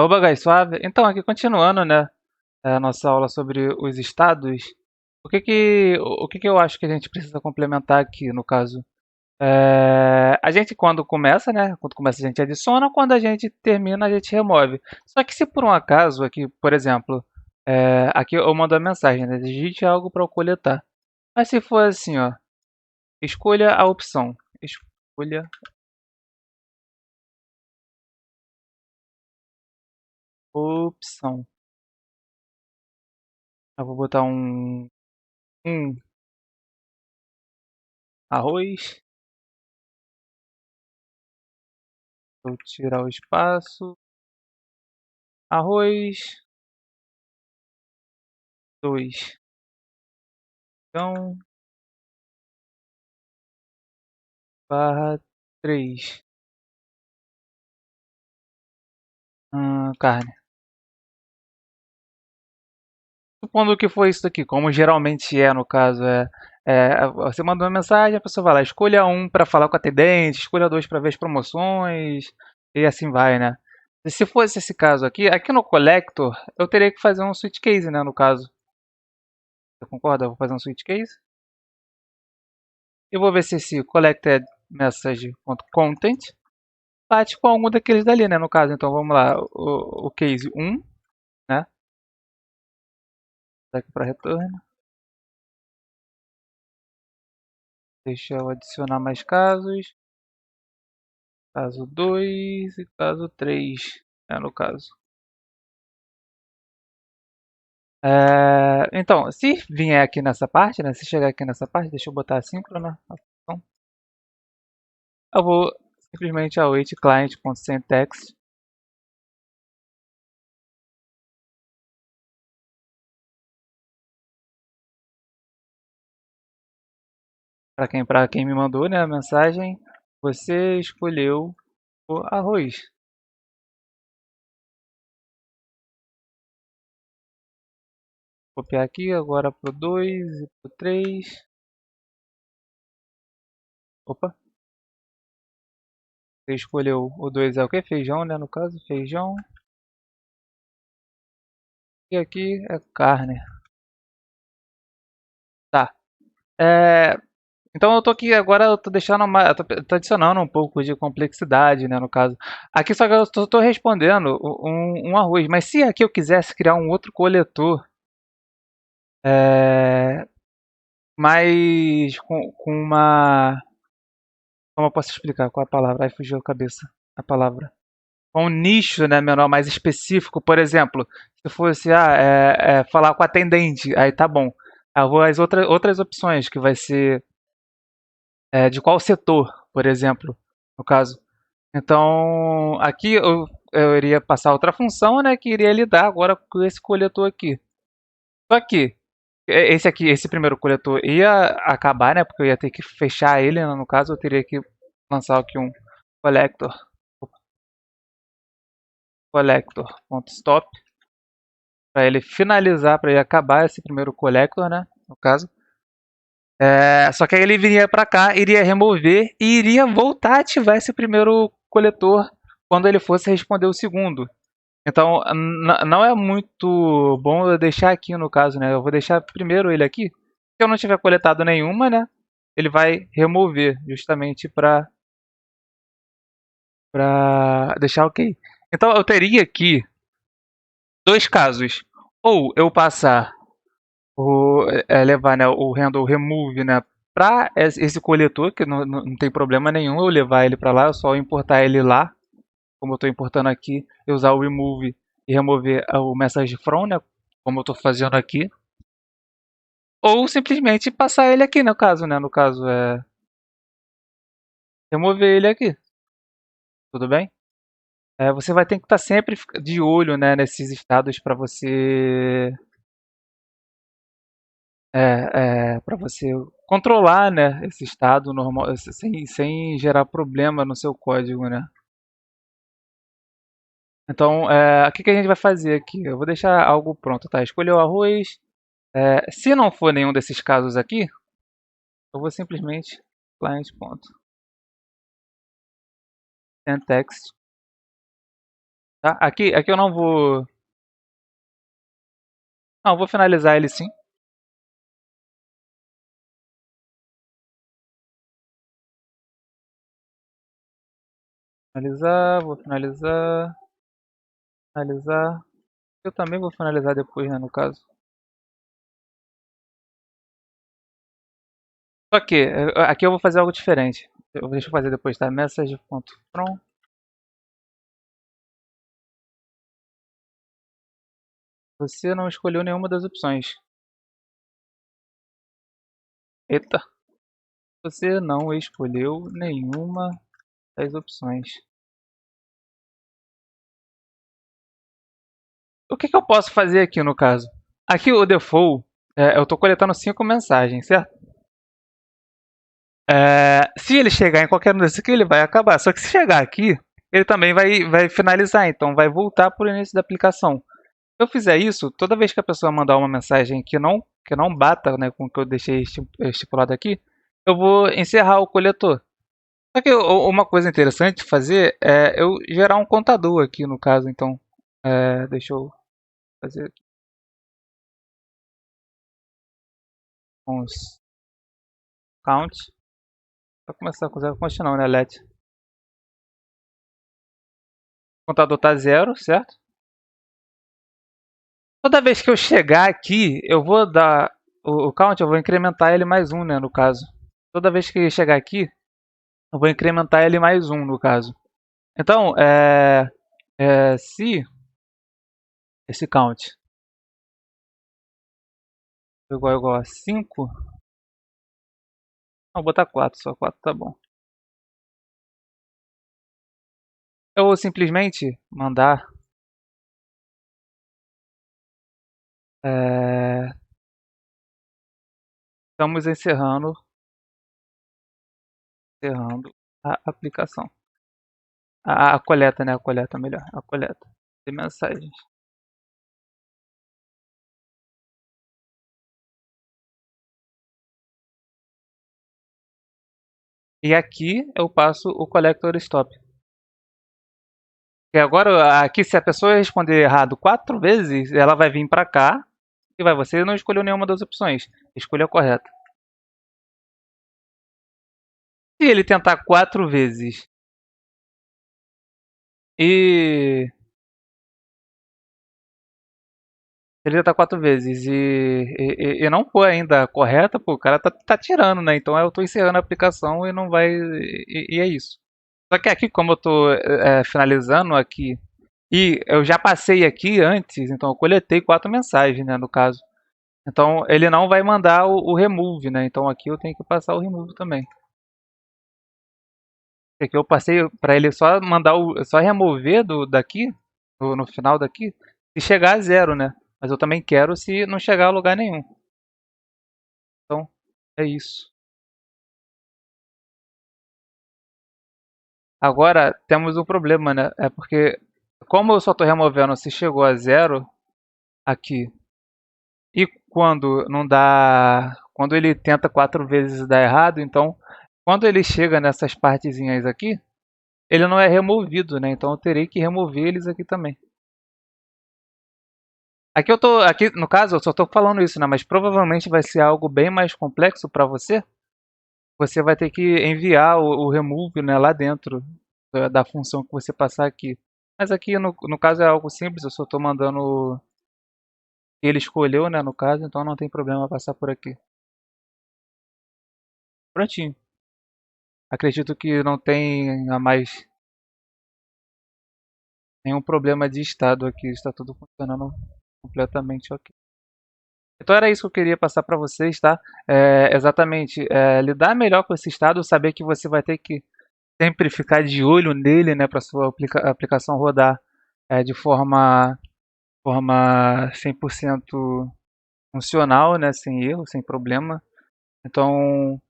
Oba, guys, suave. Então, aqui continuando, né, a nossa aula sobre os estados, o que que eu acho que a gente precisa complementar aqui, no caso? A gente, quando começa, né, quando começa a gente adiciona, quando a gente termina, a gente remove. Só que se por um acaso, aqui, por exemplo, aqui eu mando a mensagem, né, digite algo para eu coletar. Mas se for assim, ó, escolha a opção. Escolha opção. Eu vou botar um arroz. Vou tirar o espaço. Arroz 2. Então, barra 3. Carne. Supondo que foi isso daqui, como geralmente é no caso, você manda uma mensagem, a pessoa vai lá, escolha um para falar com a atendente, escolha dois para ver as promoções, e assim vai, né? E se fosse esse caso aqui no Collector, eu teria que fazer um switch case, né, no caso. Você concorda? Eu vou fazer um switch case. Eu vou ver se esse collected message.content bate com algum daqueles dali, né, no caso. Então vamos lá, o case 1, né? Daqui para retorno. Deixa eu adicionar mais casos. Caso 2 e caso 3, né, no caso. Então, se vier aqui nessa parte, né? Se chegar aqui nessa parte, deixa eu botar assíncrona. Então, eu vou simplesmente await client.sendText. Para quem me mandou, né, a mensagem, você escolheu o arroz. Copiar aqui agora pro 2 e pro 3. Opa, você escolheu o 2 é o que? Feijão, né? No caso, feijão. E aqui é carne. Tá. É, então eu tô aqui agora, eu tô deixando tô adicionando um pouco de complexidade, né, no caso. Aqui só que eu tô respondendo um arroz, mas se aqui eu quisesse criar um outro coletor, é, mas com uma, como eu posso explicar qual é a palavra? Aí fugiu a cabeça a palavra. Com um nicho, né, menor, mais específico, por exemplo, se fosse falar com a atendente, aí tá bom. Aí eu vou às outras opções, que vai ser de qual setor, por exemplo, no caso. Então, aqui eu iria passar outra função, né, que iria lidar agora com esse coletor aqui. Só que esse primeiro coletor ia acabar, né, porque eu ia ter que fechar ele, né, no caso eu teria que lançar aqui um collector, collector.stop para ele finalizar, para ele acabar esse primeiro collector, né, no caso. Só que aí ele viria para cá, iria remover e iria voltar a ativar esse primeiro coletor quando ele fosse responder o segundo. Então, não é muito bom eu deixar aqui no caso, né? Eu vou deixar primeiro ele aqui. Se eu não tiver coletado nenhuma, né? Ele vai remover, justamente para deixar ok. Então, eu teria aqui dois casos. Ou eu passar levar, né, o handle remove, né, para esse coletor, que não tem problema nenhum eu levar ele para lá, eu só importar ele lá, como eu estou importando aqui, eu usar o remove e remover o message from, né, como eu estou fazendo aqui. Ou simplesmente passar ele aqui, no caso, né? No caso, remover ele aqui. Tudo bem? Você vai ter que estar sempre de olho, né, nesses estados para você controlar, né, esse estado normal, sem gerar problema no seu código, né? Então, o que a gente vai fazer aqui? Eu vou deixar algo pronto, tá? Escolher o arroz. Se não for nenhum desses casos aqui, eu vou simplesmente client.sendText Tá? Aqui eu não vou. Não, eu vou finalizar ele sim. Finalizar, vou finalizar, finalizar. Eu também vou finalizar depois, né, no caso. Só que, aqui eu vou fazer algo diferente. Deixa eu fazer depois, tá? Message.from. Você não escolheu nenhuma das opções. Eita. Você não escolheu nenhuma das opções. O que eu posso fazer aqui no caso? Aqui o default, eu estou coletando 5 mensagens, certo? Se ele chegar em qualquer um desses aqui, ele vai acabar. Só que se chegar aqui, ele também vai finalizar. Então vai voltar para o início da aplicação. Se eu fizer isso, toda vez que a pessoa mandar uma mensagem que não bata, né, com o que eu deixei estipulado aqui, eu vou encerrar o coletor. Só que uma coisa interessante de fazer é eu gerar um contador aqui no caso. Então, deixa eu fazer aqui uns count. Vai começar com 0 const não, né, let. O contador tá zero, certo? Toda vez que eu chegar aqui, eu vou dar o count, eu vou incrementar ele mais um, né, no caso. Toda vez que chegar aqui, eu vou incrementar ele mais um, no caso. Então, se esse count for igual a 5, vou botar 4, só 4 tá bom. Eu vou simplesmente mandar estamos encerrando a aplicação. A coleta, né? A coleta, melhor. A coleta de mensagens. E aqui eu passo o collector stop. E agora, aqui, se a pessoa responder errado 4 vezes, ela vai vir para cá e você não escolheu nenhuma das opções. Escolha a correta. Se ele tentar 4 vezes e ele tentar 4 vezes e não for ainda correta, pô, o cara tá tirando, né? Então eu tô encerrando a aplicação e não vai. E é isso. Só que aqui, como eu tô finalizando aqui, e eu já passei aqui antes, então eu coletei 4 mensagens, né, no caso. Então ele não vai mandar o remove, né? Então aqui eu tenho que passar o remove também. Aqui eu passei para ele só mandar só remover daqui, no final daqui, se chegar a zero, né? Mas eu também quero se não chegar a lugar nenhum. Então é isso. Agora temos um problema, né? É porque como eu só estou removendo se chegou a zero aqui e quando não dá, quando ele tenta 4 vezes dar errado, então quando ele chega nessas partezinhas aqui, ele não é removido, né? Então eu terei que remover eles aqui também. Aqui no caso eu só estou falando isso, né? Mas provavelmente vai ser algo bem mais complexo para você. Você vai ter que enviar o remove, né, lá dentro da função que você passar aqui. Mas aqui no caso é algo simples, eu só estou mandando o que ele escolheu, né, no caso, então não tem problema passar por aqui. Prontinho. Acredito que não tenha mais nenhum problema de estado aqui, está tudo funcionando completamente ok. Então era isso que eu queria passar para vocês, tá? Exatamente, lidar melhor com esse estado, saber que você vai ter que sempre ficar de olho nele, né, para sua aplicação rodar de forma 100% funcional, né, sem erro, sem problema. Então,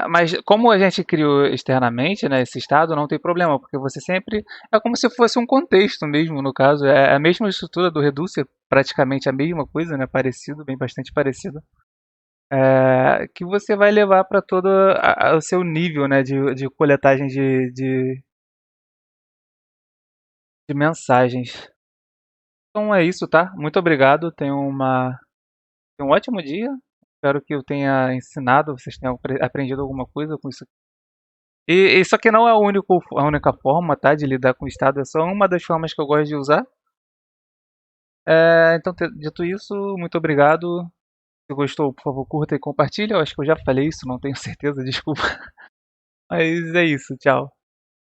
mas como a gente criou externamente, né, esse estado, não tem problema, porque você sempre é como se fosse um contexto mesmo, no caso, é a mesma estrutura do Reducer, praticamente a mesma coisa, né, parecido, bem bastante parecido, que você vai levar para todo o seu nível, né, de coletagem de mensagens. Então é isso, tá? Muito obrigado. Tenha um ótimo dia. Espero que eu tenha ensinado, vocês tenham aprendido alguma coisa com isso. E isso aqui não é a única forma, tá, de lidar com o Estado. É só uma das formas que eu gosto de usar. Então, dito isso, muito obrigado. Se gostou, por favor, curta e compartilha. Eu acho que eu já falei isso, não tenho certeza, desculpa. Mas é isso, tchau.